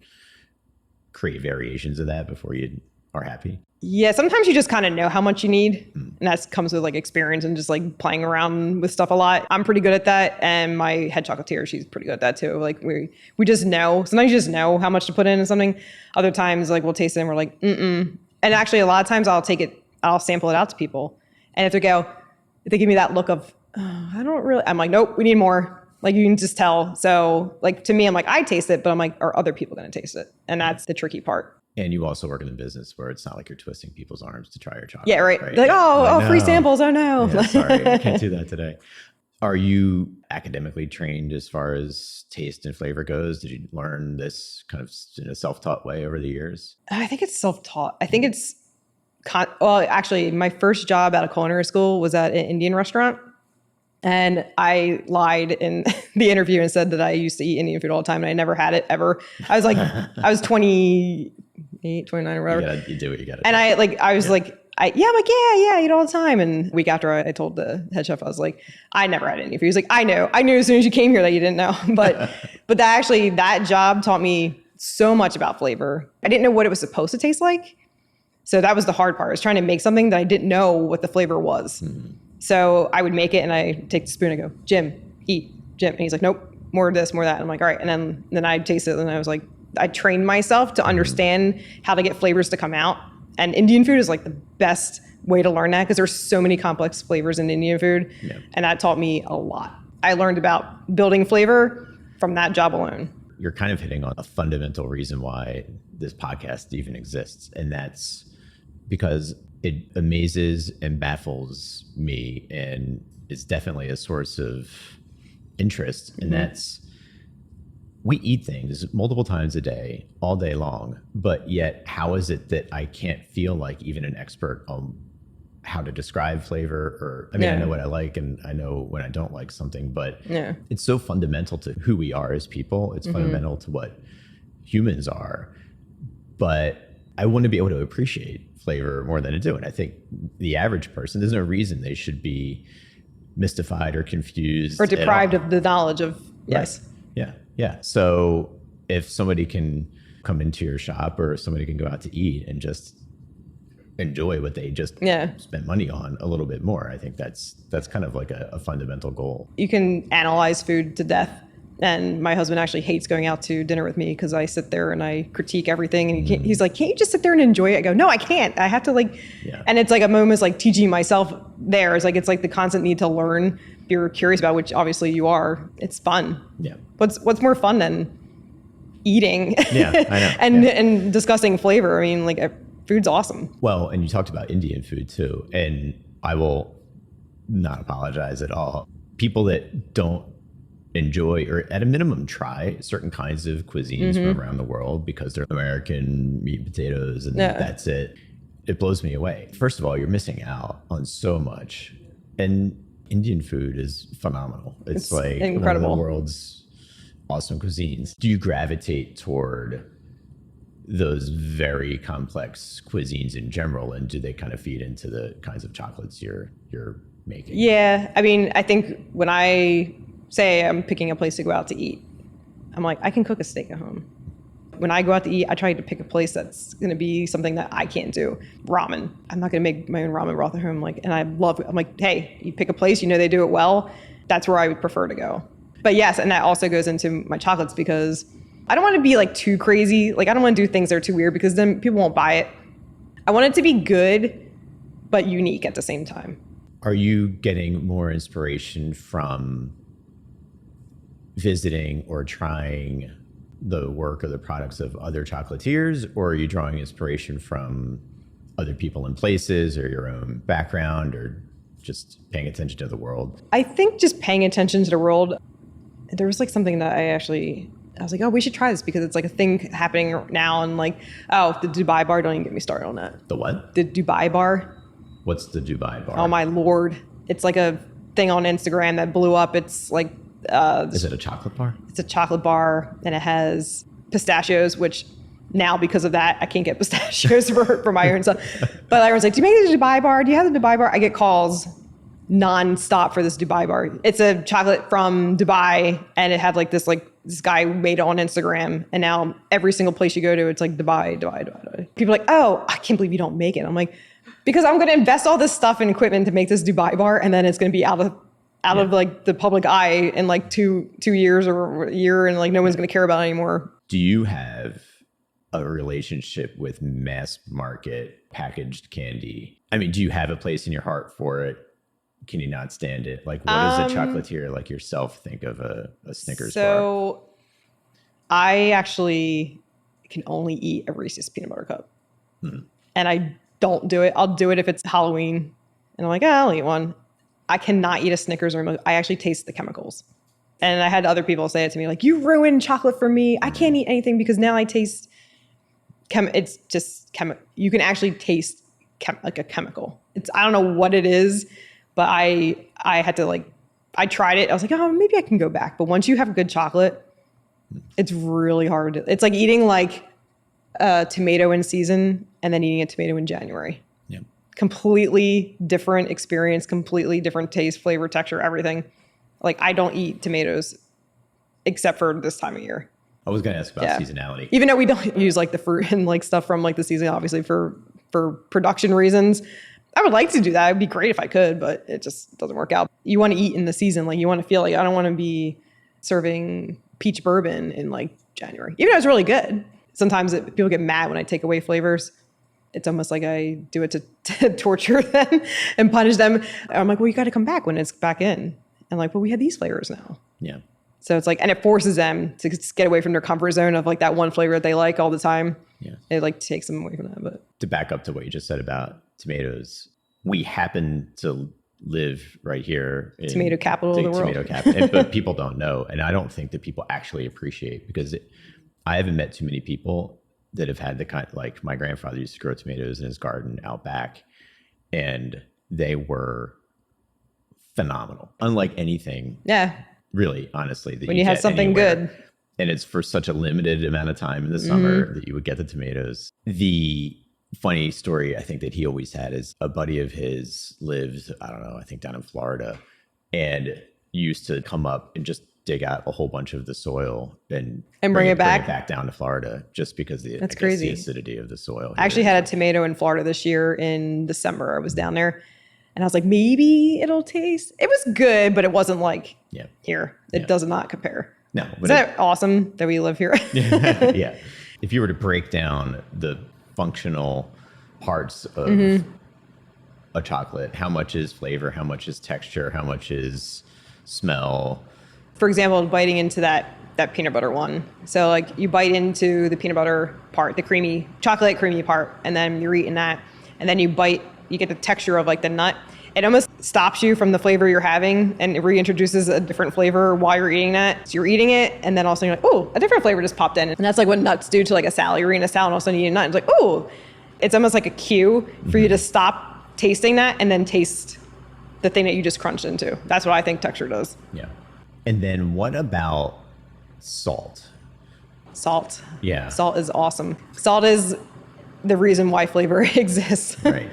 create variations of that before you are happy? Yeah, sometimes you just kind of know how much you need. And that comes with like experience and just like playing around with stuff a lot. I'm pretty good at that. And my head chocolatier, she's pretty good at that too. Like we just know. Sometimes you just know how much to put in something. Other times like we'll taste it and we're like, mm-mm. And actually a lot of times I'll sample it out to people. And if they give me that look of, oh, I don't really, I'm like, nope, we need more. Like you can just tell. So like to me, I'm like, I taste it, but I'm like, are other people going to taste it? And that's the tricky part. And you also work in a business where it's not like you're twisting people's arms to try your chocolate. Yeah, right. They're like, oh, free samples. Oh no. Yeah, sorry, I can't do that today. Are you academically trained as far as taste and flavor goes? Did you learn this kind of in a self-taught way over the years? I think it's self-taught. I think it's, well, actually, my first job out of culinary school was at an Indian restaurant. And I lied in the interview and said that I used to eat Indian food all the time and I never had it ever. I was like, I was 28, 29 or whatever. You do what you got to do. And I eat all the time. And a week after I told the head chef, I was like, I never had Indian food. He was like, I knew as soon as you came here that you didn't know. But that job taught me so much about flavor. I didn't know what it was supposed to taste like. So that was the hard part. I was trying to make something that I didn't know what the flavor was. Mm-hmm. So I would make it and I take the spoon and I go, Jim, eat, Jim. And he's like, nope, more of this, more of that. And I'm like, all right. And then I'd taste it and I was like, I trained myself to understand how to get flavors to come out. And Indian food is like the best way to learn that because there's so many complex flavors in Indian food. Yeah. And that taught me a lot. I learned about building flavor from that job alone. You're kind of hitting on a fundamental reason why this podcast even exists. And that's because it amazes and baffles me, and it's definitely a source of interest. And that's, we eat things multiple times a day, all day long, but yet how is it that I can't feel like even an expert on how to describe flavor? Or, I mean, I know what I like and I know when I don't like something, but it's so fundamental to who we are as people. It's fundamental to what humans are, but I want to be able to appreciate flavor more than I do. And I think the average person, there's no reason they should be mystified or confused or deprived of the knowledge of Right. Yeah. So if somebody can come into your shop or somebody can go out to eat and just enjoy what they just spent money on a little bit more, I think that's kind of like a fundamental goal. You can analyze food to death. And my husband actually hates going out to dinner with me because I sit there and I critique everything. And he's like, can't you just sit there and enjoy it? I go, no, I can't. I have to and it's like a moment like teaching myself there. It's like the constant need to learn, you're curious about, which obviously you are. It's fun. Yeah. What's more fun than eating I know. and discussing flavor? I mean, like food's awesome. Well, and you talked about Indian food too. And I will not apologize at all. People that don't enjoy or at a minimum try certain kinds of cuisines from around the world because they're American meat and potatoes and that's it. It blows me away. First of all, you're missing out on so much. And Indian food is phenomenal. It's like incredible. One of the world's awesome cuisines. Do you gravitate toward those very complex cuisines in general, and do they kind of feed into the kinds of chocolates you're making? Yeah, I mean, I think when I say I'm picking a place to go out to eat, I'm like, I can cook a steak at home. When I go out to eat, I try to pick a place that's going to be something that I can't do. Ramen. I'm not going to make my own ramen broth at home. I'm like, hey, you pick a place, you know they do it well. That's where I would prefer to go. But yes, and that also goes into my chocolates because I don't want to be like too crazy. Like I don't want to do things that are too weird because then people won't buy it. I want it to be good, but unique at the same time. Are you getting more inspiration from visiting or trying the work or the products of other chocolatiers, or are you drawing inspiration from other people and places or your own background, or just paying attention to the world? I think just paying attention to the world. There was like something that I was like, oh, we should try this because it's like a thing happening now. And like, oh, the Dubai bar, don't even get me started on that. The what? The Dubai bar. What's the Dubai bar? Oh my Lord. It's like a thing on Instagram that blew up. It's like, is it a chocolate bar? It's a chocolate bar and it has pistachios, which now because of that, I can't get pistachios for my own stuff. But everyone's like, do you make the Dubai bar? Do you have the Dubai bar? I get calls nonstop for this Dubai bar. It's a chocolate from Dubai, and it had like this guy made it on Instagram, and now every single place you go to, it's like Dubai. People are like, oh, I can't believe you don't make it. I'm like, because I'm going to invest all this stuff and equipment to make this Dubai bar, and then it's going to be out of like the public eye in like two years or a year, and like no one's going to care about it anymore. Do you have a relationship with mass market packaged candy? I mean, do you have a place in your heart for it? Can you not stand it? Like, what does a chocolatier like yourself think of a Snickers bar? So I actually can only eat a Reese's peanut butter cup. And I don't do it. I'll do it if it's Halloween. And I'm like, I'll eat one. I cannot eat a Snickers or I actually taste the chemicals. And I had other people say it to me, like, you ruined chocolate for me. I can't eat anything because now I taste it's just you can actually taste like a chemical. I don't know what it is, but I had to I tried it. I was like, oh, maybe I can go back. But once you have good chocolate, it's really hard. It's like eating like a tomato in season and then eating a tomato in January. Yeah. Completely different experience, completely different taste, flavor, texture, everything. Like, I don't eat tomatoes except for this time of year. I was going to ask about seasonality. Even though we don't use like the fruit and like stuff from like the season, obviously for production reasons. I would like to do that. It'd be great if I could, but it just doesn't work out. You want to eat in the season. Like, you want to feel like, I don't want to be serving peach bourbon in like January, even though it's really good. Sometimes people get mad when I take away flavors. It's almost like I do it to torture them and punish them. I'm like, well, you got to come back when it's back in. And like, well, we have these flavors now. Yeah. So it's like, and it forces them to get away from their comfort zone of like that one flavor that they like all the time. Yeah. It like takes them away from that. But to back up to what you just said about tomatoes, we happen to live right here in tomato capital of the world. Tomato capital, but people don't know. And I don't think that people actually appreciate, because I haven't met too many people that have had the kind, like my grandfather used to grow tomatoes in his garden out back, and they were phenomenal. Unlike anything. Yeah. Really, honestly, that when you have something anywhere. good. And it's for such a limited amount of time in the summer that you would get the tomatoes. The funny story I think that he always had is a buddy of his lived, I don't know, I think down in Florida, and used to come up and just dig out a whole bunch of the soil and bring it back down to Florida, just because That's crazy. The acidity of the soil. I actually had a tomato in Florida this year in December. I was down there and I was like, maybe it'll taste. It was good, but it wasn't like here. It does not compare. No. Is that awesome that we live here? Yeah. If you were to break down the functional parts of a chocolate, how much is flavor, how much is texture, how much is smell? For example, biting into that peanut butter one. So like you bite into the peanut butter part, the creamy, chocolate creamy part, and then you're eating that. And then you get the texture of like the nut. It almost stops you from the flavor you're having and it reintroduces a different flavor while you're eating that. So you're eating it, and then all of a sudden you're like, oh, a different flavor just popped in. And that's like what nuts do to like a salad. You're eating a salad and all of a sudden you eat a nut. It's like, oh, it's almost like a cue for you to stop tasting that and then taste the thing that you just crunched into. That's what I think texture does. Yeah. And then what about salt? Salt. Yeah. Salt is awesome. Salt is the reason why flavor exists. Right.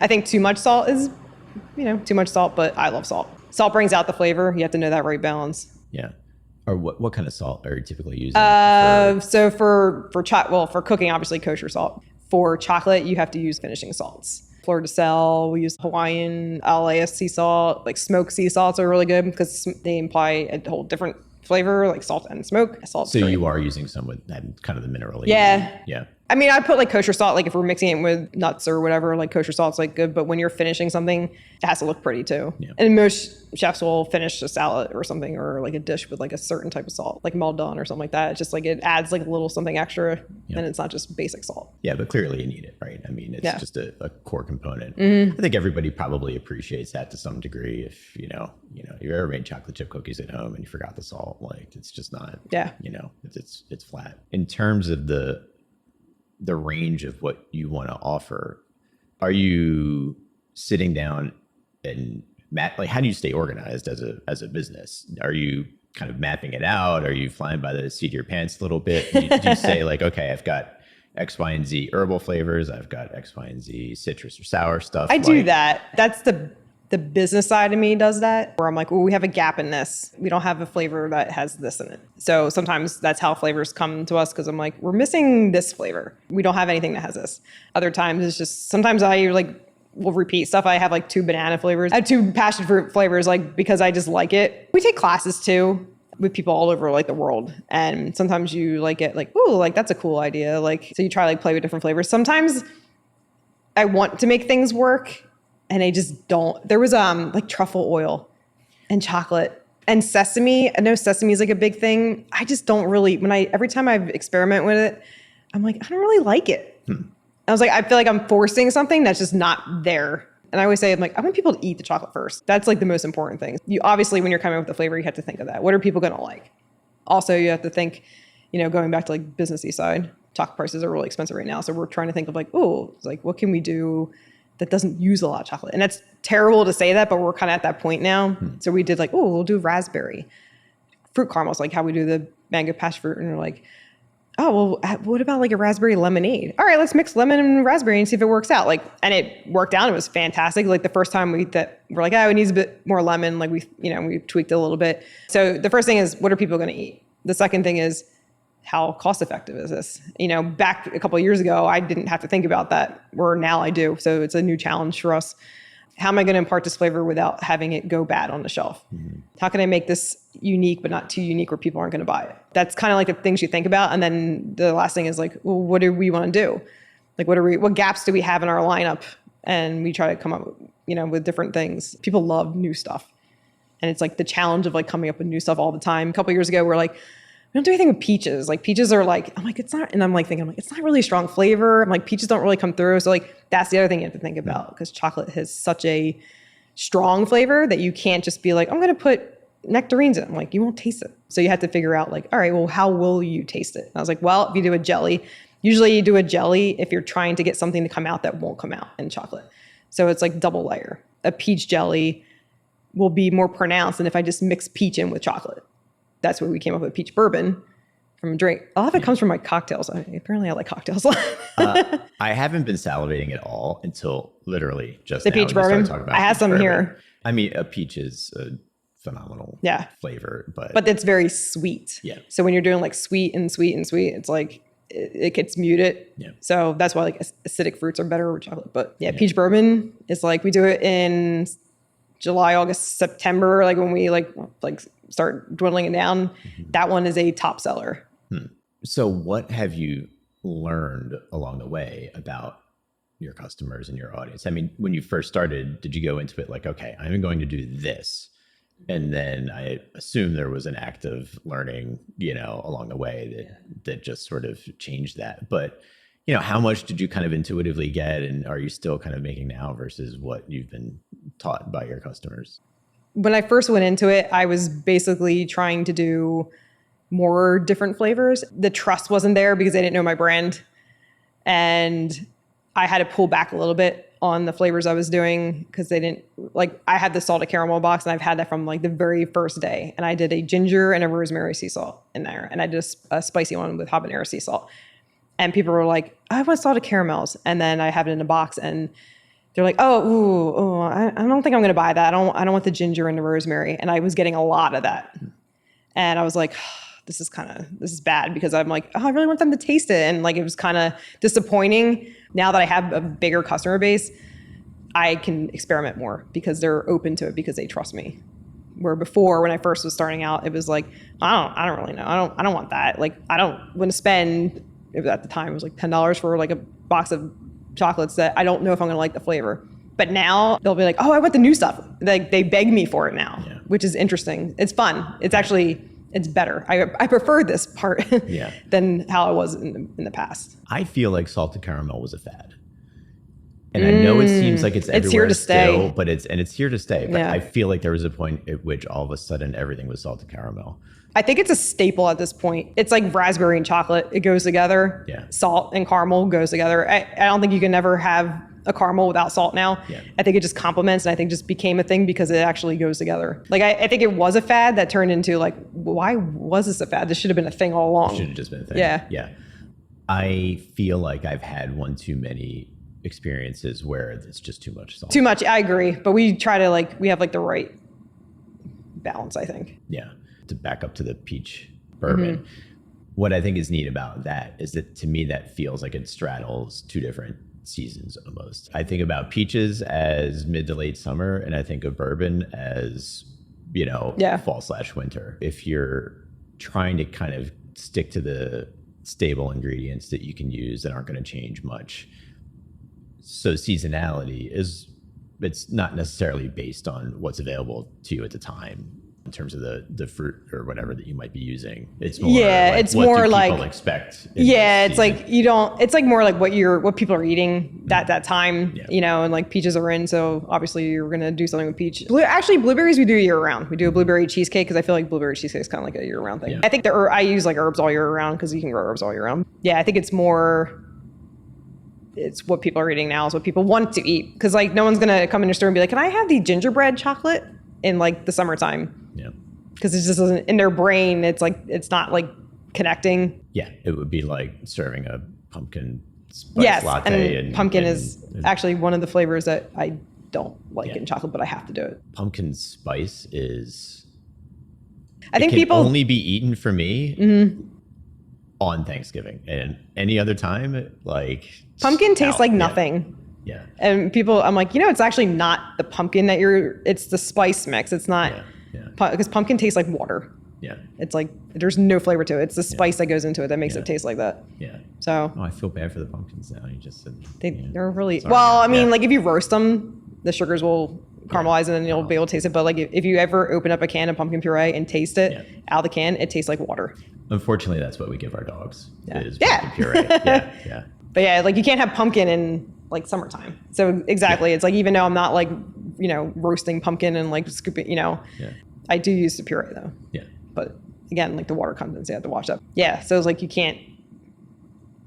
I think too much salt is, too much salt, but I love salt. Salt brings out the flavor. You have to know that right balance. Yeah. Or what kind of salt are you typically using? So for cooking, obviously kosher salt. For chocolate, you have to use finishing salts. Fleur de sel, we use Hawaiian LAS sea salt, like smoked sea salts are really good because they imply a whole different flavor, like salt and smoke. Salt's so great. You are using some with that kind of the mineral. Yeah. Yeah. I mean, I put like kosher salt, like if we're mixing it with nuts or whatever, like kosher salt's like good. But when you're finishing something, it has to look pretty too. Yeah. And most chefs will finish a salad or something, or like a dish with like a certain type of salt, like Maldon or something like that. It's just like it adds like a little something extra, and it's not just basic salt. Yeah, but clearly you need it, right? I mean, it's just a core component. I think everybody probably appreciates that to some degree. If you ever made chocolate chip cookies at home and you forgot the salt, like it's just not. Yeah. It's flat. In terms of the range of what you want to offer, are you sitting down and like how do you stay organized as a business? Are you kind of mapping it out? Are you flying by the seat of your pants a little bit? Do you say like, okay, I've got X, Y, and Z herbal flavors, I've got X, Y, and Z citrus or sour stuff? I do that. That's the business side of me does that, where I'm like, well, we have a gap in this. We don't have a flavor that has this in it. So sometimes that's how flavors come to us, because I'm like, we're missing this flavor. We don't have anything that has this. Other times it's just, sometimes I like will repeat stuff. I have like 2 banana flavors. I have 2 passion fruit flavors, like because I just like it. We take classes too with people all over like the world. And sometimes you like get like, ooh, like that's a cool idea. Like, so you try like play with different flavors. Sometimes I want to make things work and I just don't. There was like truffle oil and chocolate and sesame. I know sesame is like a big thing. I just don't really, every time I experiment with it, I'm like, I don't really like it. I was like, I feel like I'm forcing something that's just not there. And I always say, I'm like, I want people to eat the chocolate first. That's like the most important thing. You obviously, when you're coming up with a flavor, you have to think of that. What are people going to like? Also, you have to think, going back to like businessy side, chocolate prices are really expensive right now. So we're trying to think of like, oh, like what can we do that doesn't use a lot of chocolate? And that's terrible to say that, but we're kind of at that point now. So we did like, oh, we'll do raspberry fruit caramels, like how we do the mango passion fruit. And we're like, oh, well, what about like a raspberry lemonade? All right, let's mix lemon and raspberry and see if it works out. Like, and it worked out. It was fantastic. Like the first time we're like, it needs a bit more lemon. Like we tweaked it a little bit. So the first thing is, what are people going to eat? The second thing is, how cost effective is this? Back a couple of years ago, I didn't have to think about that, where now I do. So it's a new challenge for us. How am I going to impart this flavor without having it go bad on the shelf? How can I make this unique, but not too unique where people aren't going to buy it? That's kind of like the things you think about. And then the last thing is like, well, what do we want to do? Like, what gaps do we have in our lineup? And we try to come up, with different things. People love new stuff. And it's like the challenge of like coming up with new stuff all the time. A couple of years ago, we're like, we don't do anything with peaches. Like peaches are like, I'm like, it's not, and I'm like thinking, it's not really a strong flavor. I'm like, peaches don't really come through. So like, that's the other thing you have to think about, because chocolate has such a strong flavor that you can't just be like, I'm going to put nectarines in. I'm like, you won't taste it. So you have to figure out like, all right, well, how will you taste it? And I was like, well, if you do a jelly, usually you do a jelly if you're trying to get something to come out that won't come out in chocolate. So it's like double layer. A peach jelly will be more pronounced than if I just mix peach in with chocolate. That's where we came up with peach bourbon from a drink. A lot of it comes from my cocktails. Apparently I like cocktails. I haven't been salivating at all until literally just the now peach bourbon. I have some here. I mean, a peach is a phenomenal flavor, but it's very sweet. Yeah. So when you're doing like sweet and sweet and sweet, it's like it gets muted. Yeah. So that's why like acidic fruits are better with chocolate. But peach bourbon is like, we do it in July, August, September, like when we like start dwindling it down. That one is a top seller. So what have you learned along the way about your customers and your audience? I mean, when you first started, did you go into it like, okay, I'm going to do this? And then I assume there was an active learning, along the way that just sort of changed that. But, how much did you kind of intuitively get, and are you still kind of making now versus what you've been taught by your customers? When I first went into it, I was basically trying to do more different flavors. The trust wasn't there because they didn't know my brand. And I had to pull back a little bit on the flavors I was doing because they didn't, like, I had the salted caramel box and I've had that from like the very first day. And I did a ginger and a rosemary sea salt in there. And I did a spicy one with habanero sea salt. And people were like, I want salted caramels. And then I have it in a box and they're like, I don't think I'm going to buy that. I don't want the ginger and the rosemary. And I was getting a lot of that. And I was like, this is bad, because I'm like, I really want them to taste it. And like, it was kind of disappointing. Now that I have a bigger customer base, I can experiment more because they're open to it because they trust me. Where before, when I first was starting out, it was like, I don't really know. I don't want that. Like, I don't want to spend it was at the time, it was like $10 for like a box of chocolates that I don't know if I'm going to like the flavor. But now they'll be like, oh, I want the new stuff. Like they beg me for it now, which is interesting. It's fun. It's actually, it's better. I prefer this part than how it was in the past. I feel like salted caramel was a fad. And I know it seems like it's everywhere here to stay. still, but it's here to stay. But I feel like there was a point at which all of a sudden everything was salted caramel. I think it's a staple at this point. It's like raspberry and chocolate. It goes together. Yeah. Salt and caramel goes together. I don't think you can never have a caramel without salt now. Yeah. I think it just complements, and I think just became a thing because it actually goes together. Like I think it was a fad that turned into like, why was this a fad? This should have been a thing all along. Should have just been a thing. Yeah. Yeah. I feel like I've had one too many experiences where it's just too much salt. Too much, I agree. But we try to we have like the right balance, I think. Yeah. To back up to the peach bourbon, what I think is neat about that is that to me that feels like it straddles two different seasons almost. I think about peaches as mid to late summer, and I think of bourbon as, fall/winter. If you're trying to kind of stick to the stable ingredients that you can use that aren't going to change much. So seasonality it's not necessarily based on what's available to you at the time in terms of the fruit or whatever that you might be using. It's more it's what more do like people expect. It's like it's like more like what people are eating that time, and like peaches are in, so obviously you're gonna do something with peach. Actually, blueberries we do year round. We do a blueberry cheesecake because I feel like blueberry cheesecake is kind of like a year round thing. I think I use like herbs all year round because you can grow herbs all year round. I think it's what people are eating now is what people want to eat, because like no one's gonna come in your store and be like, can I have the gingerbread chocolate in like the summertime? Because it just doesn't, in their brain, it's like it's not like connecting. It would be like serving a pumpkin spice latte. And pumpkin is actually one of the flavors that I don't like in chocolate, but I have to do it. Pumpkin spice is, I think people only be eaten for me on Thanksgiving, and any other time, like pumpkin tastes like nothing. And people, I'm like, it's actually not the pumpkin that it's the spice mix. It's not, because pumpkin tastes like water. It's like, there's no flavor to it. It's the spice that goes into it that makes it taste like that. So. Oh, I feel bad for the pumpkins now. You just said. They're really, I mean, like if you roast them, the sugars will caramelize and then you'll be able to taste it. But like if you ever open up a can of pumpkin puree and taste it out of the can, it tastes like water. Unfortunately, that's what we give our dogs. Is pumpkin puree. But like you can't have pumpkin in like summertime. So exactly. It's like, even though I'm not like, roasting pumpkin and like scooping, I do use the puree though. But again, like the water contents, you have to wash up. So it's like you can't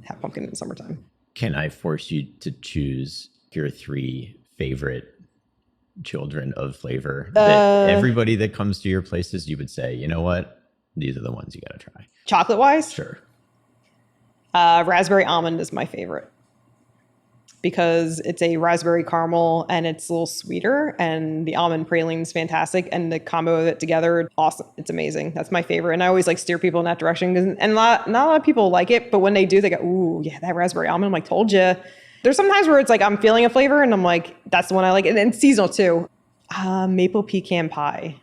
have pumpkin in the summertime. Can I force you to choose your 3 favorite children of flavor that everybody that comes to your places, you would say, you know what? These are the ones you got to try. Chocolate wise? Sure. Raspberry almond is my favorite because it's a raspberry caramel and it's a little sweeter, and the almond praline is fantastic, and the combo of it together, awesome. It's amazing. That's my favorite. And I always like steer people in that direction, and not a lot of people like it, but when they do, they go, ooh, yeah, that raspberry almond. I'm like, told you. There's sometimes where it's like I'm feeling a flavor and I'm like, that's the one I like. And it's seasonal too. Maple pecan pie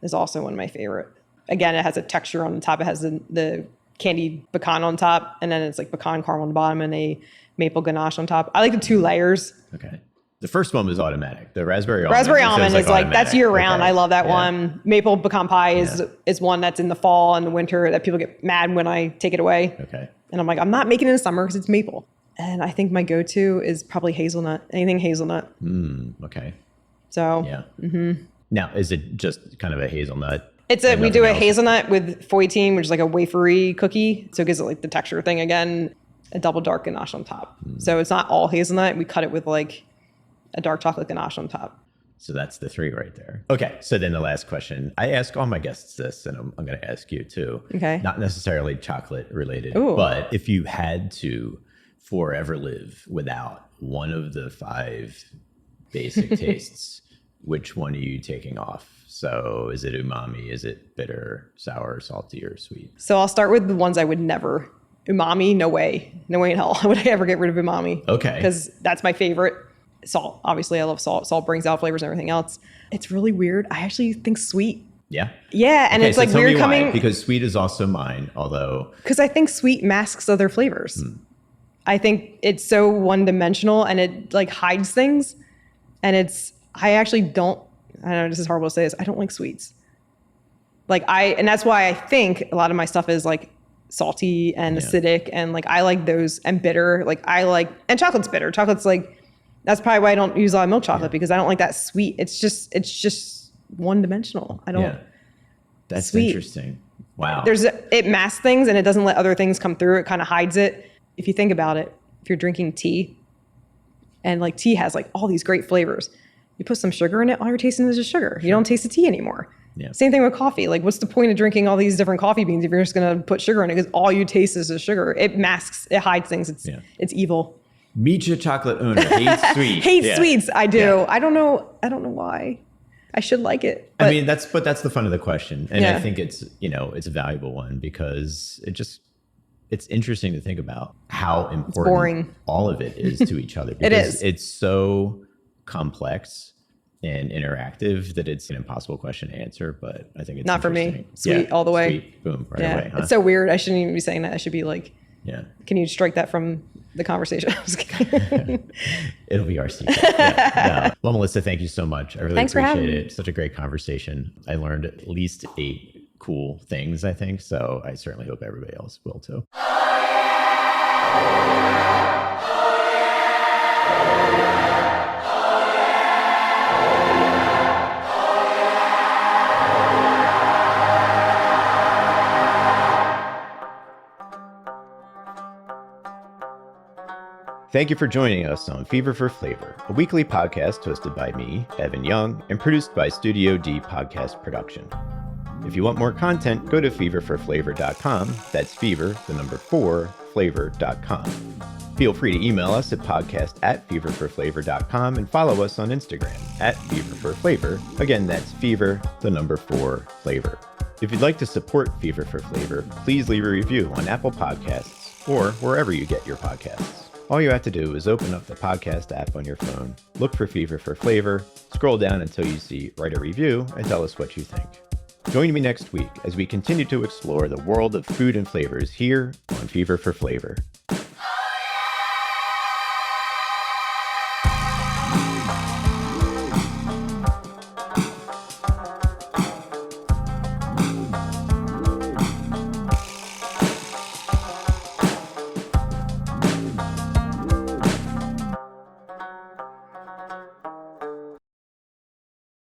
is also one of my favorite. Again, it has a texture on the top. It has the candied pecan on top, and then it's like pecan caramel on the bottom and a maple ganache on top. I like the 2 layers. The first one was automatic. The raspberry almond is like that's year round. I love that one. Maple pecan pie is one that's in the fall and the winter that people get mad when I take it away. And I'm like, I'm not making it in the summer because it's maple. And I think my go-to is probably hazelnut. Anything hazelnut. So. Now, is it just kind of a hazelnut? We do a hazelnut with foytine, which is like a wafery cookie. So it gives it like the texture thing again. A double dark ganache on top. So it's not all hazelnut. We cut it with like a dark chocolate ganache on top. So that's the 3 right there. Okay. So then the last question, I ask all my guests this, and I'm going to ask you too. Not necessarily chocolate related, but if you had to forever live without one of the 5 basic tastes, which one are you taking off? So is it umami? Is it bitter, sour, salty, or sweet? So I'll start with the ones I would never. Umami, no way. No way in hell would I ever get rid of umami. Because that's my favorite. Salt. Obviously, I love salt. Salt brings out flavors and everything else. It's really weird. I actually think sweet Yeah. Yeah, and Okay, it's so like tell weird me why, coming because sweet is also mine, although because I think sweet masks other flavors. I think it's so one-dimensional and it like hides things. And I actually don't, I know this is horrible to say this, I don't like sweets. And that's why I think a lot of my stuff is like salty and acidic and like I like those and bitter. And chocolate's bitter. Chocolate's like, that's probably why I don't use a lot of milk chocolate because I don't like that sweet. It's just one-dimensional. I don't. yeah, that's sweet. Interesting. Wow. It masks things and it doesn't let other things come through. It kind of hides it. If you think about it, if you're drinking tea and like tea has like all these great flavors, you put some sugar in it, all you're tasting is just sugar. You don't taste the tea anymore. Yeah. Same thing with coffee. Like what's the point of drinking all these different coffee beans if you're just going to put sugar in it because all you taste is the sugar. It masks, it hides things. It's evil. Mecha chocolate owner hates sweets. Hates sweets. I do. Yeah. I don't know why. I should like it. But I mean, that's the fun of the question. And I think it's a valuable one because it's interesting to think about how important all of it is to each other. It is. It's so complex and interactive that it's an impossible question to answer, but I think it's not for me. Sweet all the way. Sweet, boom, right away. Huh? It's so weird. I shouldn't even be saying that. I should be like, can you strike that from the conversation? I was kidding. It'll be our secret. No. Well, Melissa, thank you so much. I really appreciate it. Such a great conversation. I learned at least 8 cool things, I think. So I certainly hope everybody else will too. Thank you for joining us on Fever for Flavor, a weekly podcast hosted by me, Evan Young, and produced by Studio D Podcast Production. If you want more content, go to feverforflavor.com. That's fever, the number 4, flavor.com. Feel free to email us at podcast@feverforflavor.com and follow us on Instagram @feverforflavor. Again, that's fever, the number 4, flavor. If you'd like to support Fever for Flavor, please leave a review on Apple Podcasts or wherever you get your podcasts. All you have to do is open up the podcast app on your phone, look for Fever for Flavor, scroll down until you see Write a Review, and tell us what you think. Join me next week as we continue to explore the world of food and flavors here on Fever for Flavor.